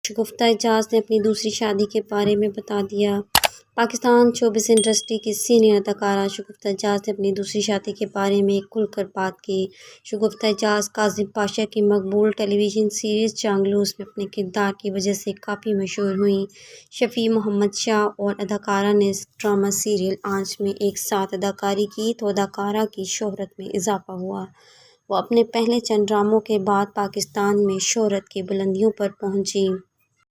شگفتہ اعجاز نے اپنی دوسری شادی کے بارے میں بتا دیا۔ پاکستان شوبز انڈسٹری کی سینئر اداکارہ شگفتہ اعجاز نے اپنی دوسری شادی کے بارے میں کھل کر بات کی۔ شگفتہ اعجاز کاظم پاشا کی مقبول ٹیلی ویژن سیریز چانگلوس میں اپنے کردار کی وجہ سے کافی مشہور ہوئیں۔ شفیع محمد شاہ اور اداکارہ نے ڈرامہ سیریل آنچ میں ایک ساتھ اداکاری کی تو اداکارہ کی شہرت میں اضافہ ہوا۔ وہ اپنے پہلے چند ڈراموں کے بعد پاکستان میں شہرت کی بلندیوں پر پہنچیں۔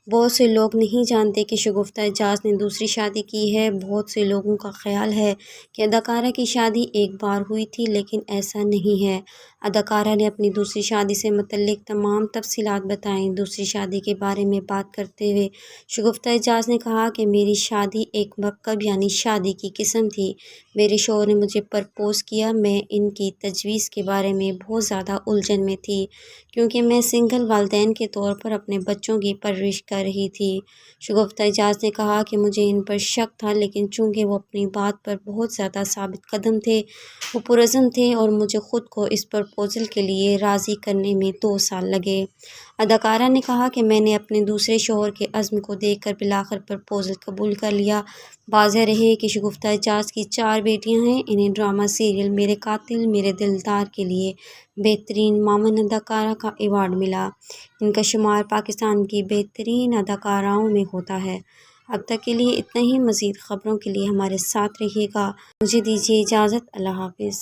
بہت سے لوگ نہیں جانتے کہ شگفتہ اعجاز نے دوسری شادی کی ہے۔ بہت سے لوگوں کا خیال ہے کہ اداکارہ کی شادی ایک بار ہوئی تھی، لیکن ایسا نہیں ہے۔ اداکارہ نے اپنی دوسری شادی سے متعلق تمام تفصیلات بتائیں۔ دوسری شادی کے بارے میں بات کرتے ہوئے شگفتہ اعجاز نے کہا کہ میری شادی ایک مرکب یعنی شادی کی قسم تھی۔ میرے شوہر نے مجھے پرپوز کیا۔ میں ان کی تجویز کے بارے میں بہت زیادہ الجھن میں تھی، کیونکہ میں سنگل والدین کے طور پر اپنے بچوں کی پرورش کر رہی تھی۔ شگفتہ اعجاز نے کہا کہ مجھے ان پر شک تھا، لیکن چونکہ وہ اپنی بات پر بہت زیادہ ثابت قدم تھے، وہ پرعزم تھے اور مجھے خود کو اس پرپوزل کے لیے راضی کرنے میں 2 سال لگے۔ اداکارہ نے کہا کہ میں نے اپنے دوسرے شوہر کے عزم کو دیکھ کر بالآخر پرپوزل قبول کر لیا۔ واضح رہے کہ شگفتہ اعجاز کی 4 بیٹیاں ہیں۔ انہیں ڈرامہ سیریل میرے قاتل میرے دلدار کے لیے بہترین معاون اداکارہ کا ایوارڈ ملا۔ ان کا شمار پاکستان کی بہترین اداکاراؤں میں ہوتا ہے۔ اب تک کے لیے اتنا ہی۔ مزید خبروں کے لیے ہمارے ساتھ رہیے گا۔ مجھے دیجیے اجازت۔ اللہ حافظ۔